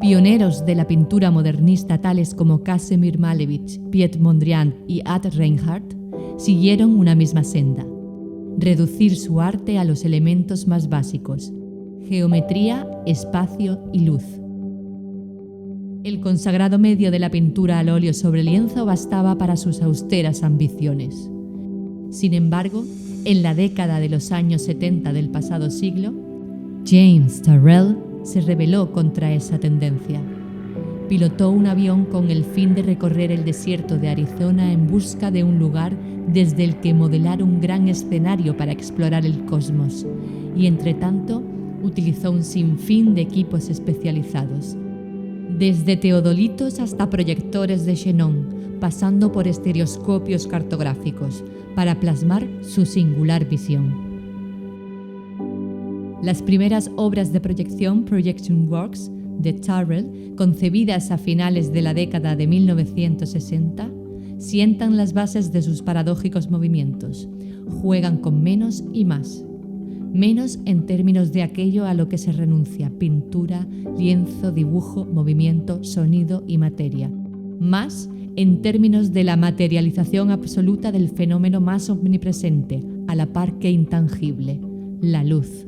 Pioneros de la pintura modernista tales como Casimir Malevich, Piet Mondrian y Ad Reinhardt siguieron una misma senda: reducir su arte a los elementos más básicos: geometría, espacio y luz. El consagrado medio de la pintura al óleo sobre lienzo bastaba para sus austeras ambiciones. Sin embargo, en la década de los años 70 del pasado siglo, James Turrell se rebeló contra esa tendencia. Pilotó un avión con el fin de recorrer el desierto de Arizona en busca de un lugar desde el que modelar un gran escenario para explorar el cosmos, y entretanto utilizó un sinfín de equipos especializados, desde teodolitos hasta proyectores de xenón, pasando por estereoscopios cartográficos, para plasmar su singular visión. Las primeras obras de proyección, Projection Works, de Turrell, concebidas a finales de la década de 1960, sientan las bases de sus paradójicos movimientos. Juegan con menos y más. Menos en términos de aquello a lo que se renuncia: pintura, lienzo, dibujo, movimiento, sonido y materia. Más en términos de la materialización absoluta del fenómeno más omnipresente, a la par que intangible: la luz.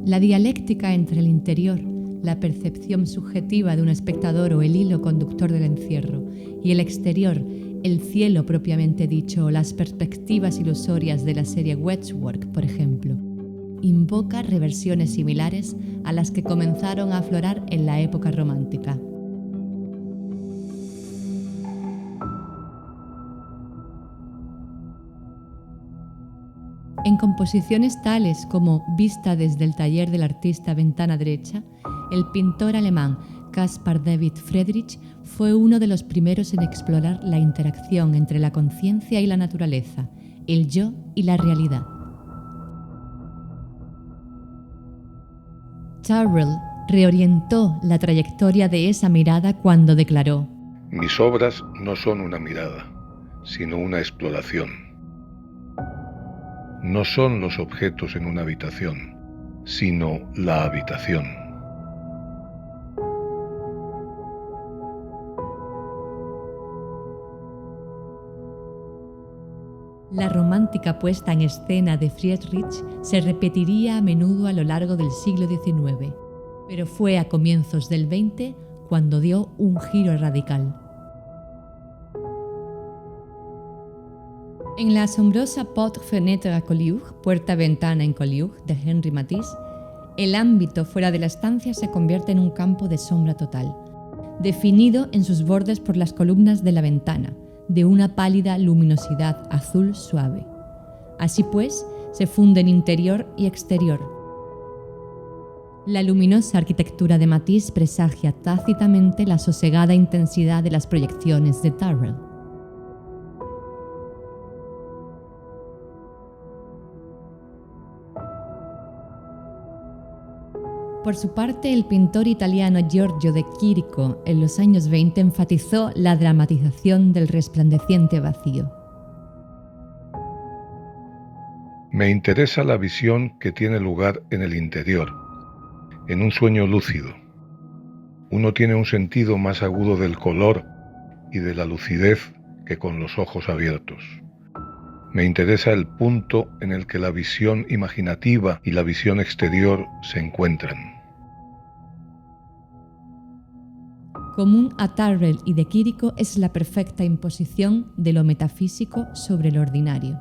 La dialéctica entre el interior, la percepción subjetiva de un espectador o el hilo conductor del encierro, y el exterior, el cielo propiamente dicho o las perspectivas ilusorias de la serie Wedgework, por ejemplo, invoca reversiones similares a las que comenzaron a aflorar en la época romántica. En composiciones tales como Vista desde el taller del artista Ventana derecha, el pintor alemán Caspar David Friedrich fue uno de los primeros en explorar la interacción entre la conciencia y la naturaleza, el yo y la realidad. Turrell reorientó la trayectoria de esa mirada cuando declaró: mis obras no son una mirada, sino una exploración. No son los objetos en una habitación, sino la habitación. La romántica puesta en escena de Friedrich se repetiría a menudo a lo largo del siglo XIX, pero fue a comienzos del XX cuando dio un giro radical. En la asombrosa Porte-Fenêtre à Collioure, Puerta-Ventana en Collioure, de Henri Matisse, el ámbito fuera de la estancia se convierte en un campo de sombra total, definido en sus bordes por las columnas de la ventana, de una pálida luminosidad azul suave. Así pues, se funden interior y exterior. La luminosa arquitectura de Matisse presagia tácitamente la sosegada intensidad de las proyecciones de Turrell. Por su parte, el pintor italiano Giorgio de Chirico en los años 20 enfatizó la dramatización del resplandeciente vacío. Me interesa la visión que tiene lugar en el interior, en un sueño lúcido. Uno tiene un sentido más agudo del color y de la lucidez que con los ojos abiertos. Me interesa el punto en el que la visión imaginativa y la visión exterior se encuentran. Común a Turrell y de Chirico es la perfecta imposición de lo metafísico sobre lo ordinario.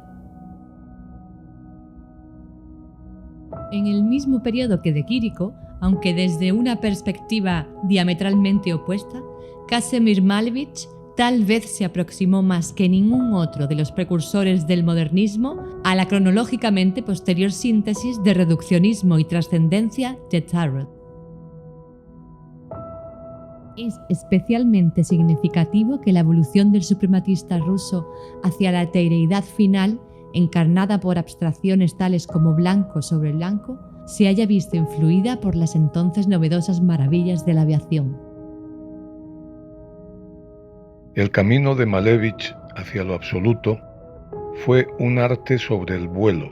En el mismo periodo que de Chirico, aunque desde una perspectiva diametralmente opuesta, Casimir Malevich tal vez se aproximó más que ningún otro de los precursores del modernismo a la cronológicamente posterior síntesis de reduccionismo y trascendencia de Turrell. Es especialmente significativo que la evolución del suprematista ruso hacia la etereidad final, encarnada por abstracciones tales como blanco sobre blanco, se haya visto influida por las entonces novedosas maravillas de la aviación. El camino de Malevich hacia lo absoluto fue un arte sobre el vuelo,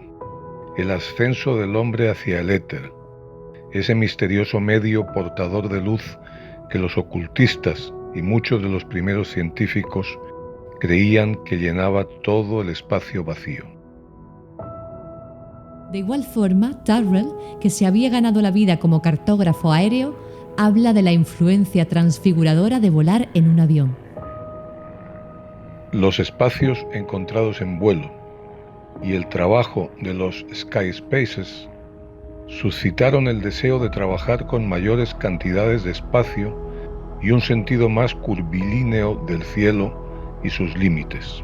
el ascenso del hombre hacia el éter, ese misterioso medio portador de luz que los ocultistas y muchos de los primeros científicos creían que llenaba todo el espacio vacío. De igual forma, Tyrrell, que se había ganado la vida como cartógrafo aéreo, habla de la influencia transfiguradora de volar en un avión. Los espacios encontrados en vuelo y el trabajo de los Sky Spaces suscitaron el deseo de trabajar con mayores cantidades de espacio y un sentido más curvilíneo del cielo y sus límites.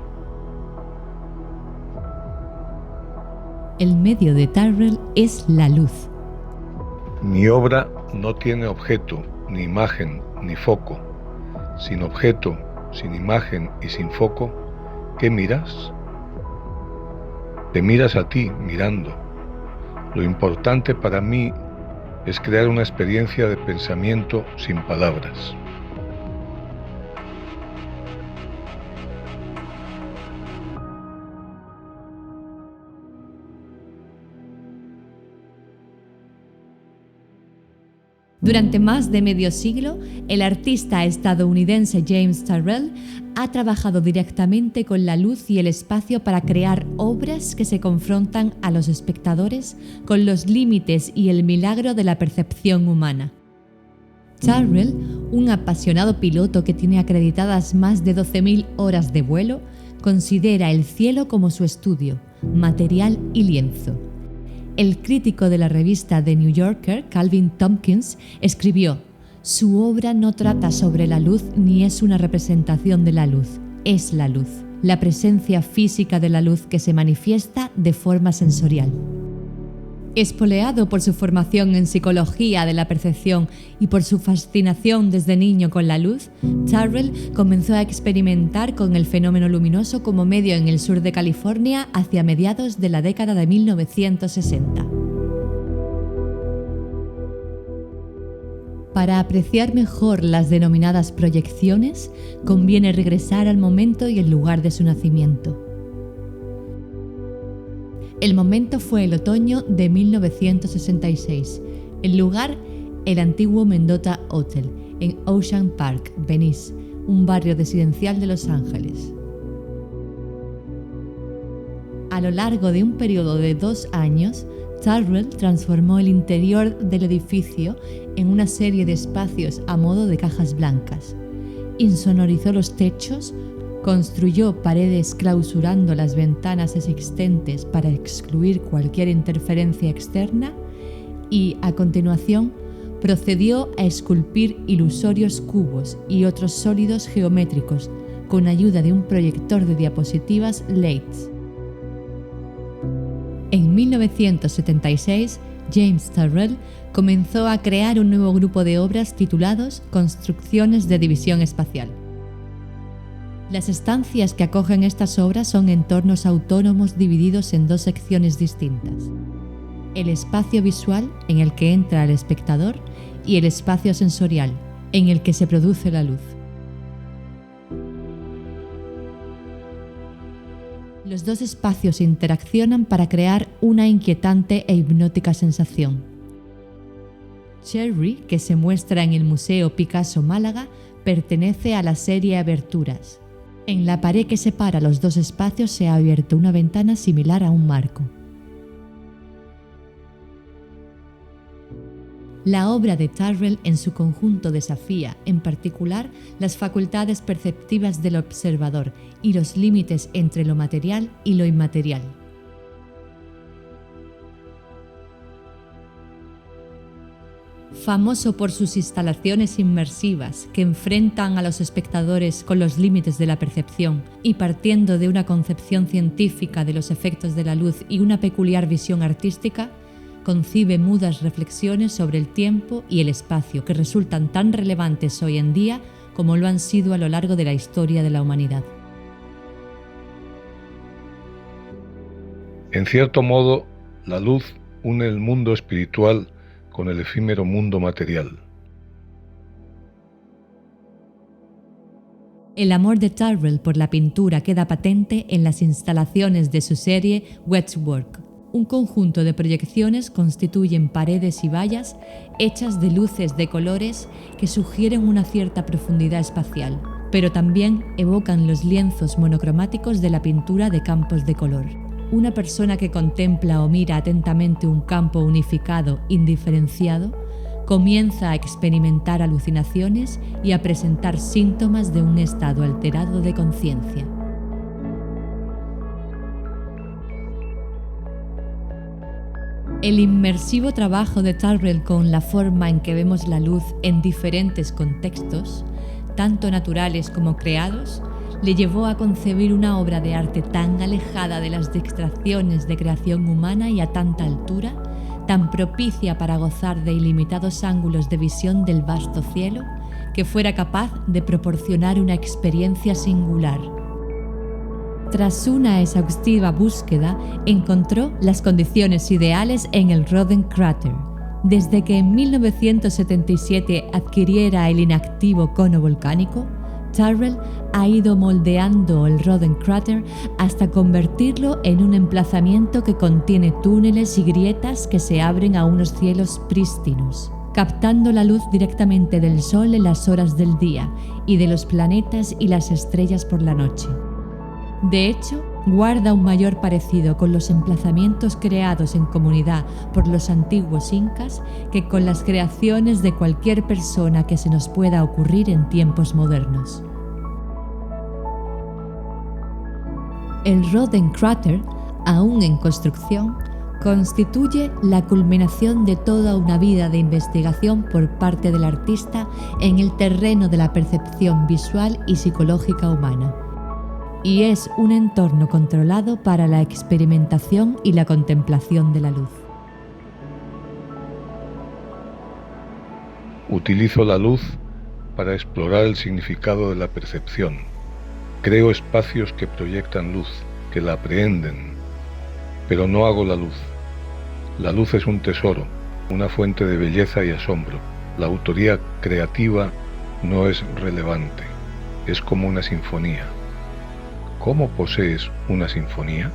El medio de Tyrrell es la luz. Mi obra no tiene objeto, ni imagen, ni foco. Sin objeto, sin imagen y sin foco, ¿qué miras? Te miras a ti mirando. Lo importante para mí es crear una experiencia de pensamiento sin palabras. Durante más de medio siglo, el artista estadounidense James Tyrrell ha trabajado directamente con la luz y el espacio para crear obras que se confrontan a los espectadores con los límites y el milagro de la percepción humana. Tyrrell, un apasionado piloto que tiene acreditadas más de 12.000 horas de vuelo, considera el cielo como su estudio, material y lienzo. El crítico de la revista The New Yorker, Calvin Tompkins, escribió: «Su obra no trata sobre la luz ni es una representación de la luz, es la luz, la presencia física de la luz que se manifiesta de forma sensorial». Espoleado por su formación en psicología de la percepción y por su fascinación desde niño con la luz, Tyrrell comenzó a experimentar con el fenómeno luminoso como medio en el sur de California hacia mediados de la década de 1960. Para apreciar mejor las denominadas proyecciones, conviene regresar al momento y el lugar de su nacimiento. El momento fue el otoño de 1966. El lugar, el antiguo Mendota Hotel, en Ocean Park, Venice, un barrio residencial de Los Ángeles. A lo largo de un periodo de 2 años, Tyrrell transformó el interior del edificio en una serie de espacios a modo de cajas blancas. Insonorizó los techos, construyó paredes clausurando las ventanas existentes para excluir cualquier interferencia externa y, a continuación, procedió a esculpir ilusorios cubos y otros sólidos geométricos con ayuda de un proyector de diapositivas LaTeX. En 1976, James Tyrrell comenzó a crear un nuevo grupo de obras titulados Construcciones de División Espacial. Las estancias que acogen estas obras son entornos autónomos divididos en 2 secciones distintas: el espacio visual, en el que entra el espectador, y el espacio sensorial, en el que se produce la luz. Los 2 espacios interaccionan para crear una inquietante e hipnótica sensación. Cherry, que se muestra en el Museo Picasso Málaga, pertenece a la serie Aberturas. En la pared que separa los 2 espacios se ha abierto una ventana similar a un marco. La obra de Tyrrell en su conjunto desafía, en particular, las facultades perceptivas del observador y los límites entre lo material y lo inmaterial. Famoso por sus instalaciones inmersivas que enfrentan a los espectadores con los límites de la percepción y partiendo de una concepción científica de los efectos de la luz y una peculiar visión artística, concibe mudas reflexiones sobre el tiempo y el espacio que resultan tan relevantes hoy en día como lo han sido a lo largo de la historia de la humanidad. En cierto modo, la luz une el mundo espiritual con el efímero mundo material. El amor de Tyrrell por la pintura queda patente en las instalaciones de su serie Wetwork. Un conjunto de proyecciones constituyen paredes y vallas hechas de luces de colores que sugieren una cierta profundidad espacial, pero también evocan los lienzos monocromáticos de la pintura de campos de color. Una persona que contempla o mira atentamente un campo unificado, indiferenciado, comienza a experimentar alucinaciones y a presentar síntomas de un estado alterado de conciencia. El inmersivo trabajo de Tyrrell con la forma en que vemos la luz en diferentes contextos, tanto naturales como creados, le llevó a concebir una obra de arte tan alejada de las distracciones de creación humana y a tanta altura, tan propicia para gozar de ilimitados ángulos de visión del vasto cielo, que fuera capaz de proporcionar una experiencia singular. Tras una exhaustiva búsqueda, encontró las condiciones ideales en el Roden Crater. Desde que en 1977 adquiriera el inactivo cono volcánico, Tyrrell ha ido moldeando el Roden Crater hasta convertirlo en un emplazamiento que contiene túneles y grietas que se abren a unos cielos prístinos, captando la luz directamente del Sol en las horas del día y de los planetas y las estrellas por la noche. De hecho, guarda un mayor parecido con los emplazamientos creados en comunidad por los antiguos incas que con las creaciones de cualquier persona que se nos pueda ocurrir en tiempos modernos. El Roden Crater, aún en construcción, constituye la culminación de toda una vida de investigación por parte del artista en el terreno de la percepción visual y psicológica humana. Y es un entorno controlado para la experimentación y la contemplación de la luz. Utilizo la luz para explorar el significado de la percepción. Creo espacios que proyectan luz, que la aprehenden, pero no hago la luz. La luz es un tesoro, una fuente de belleza y asombro. La autoría creativa no es relevante, es como una sinfonía. ¿Cómo posees una sinfonía?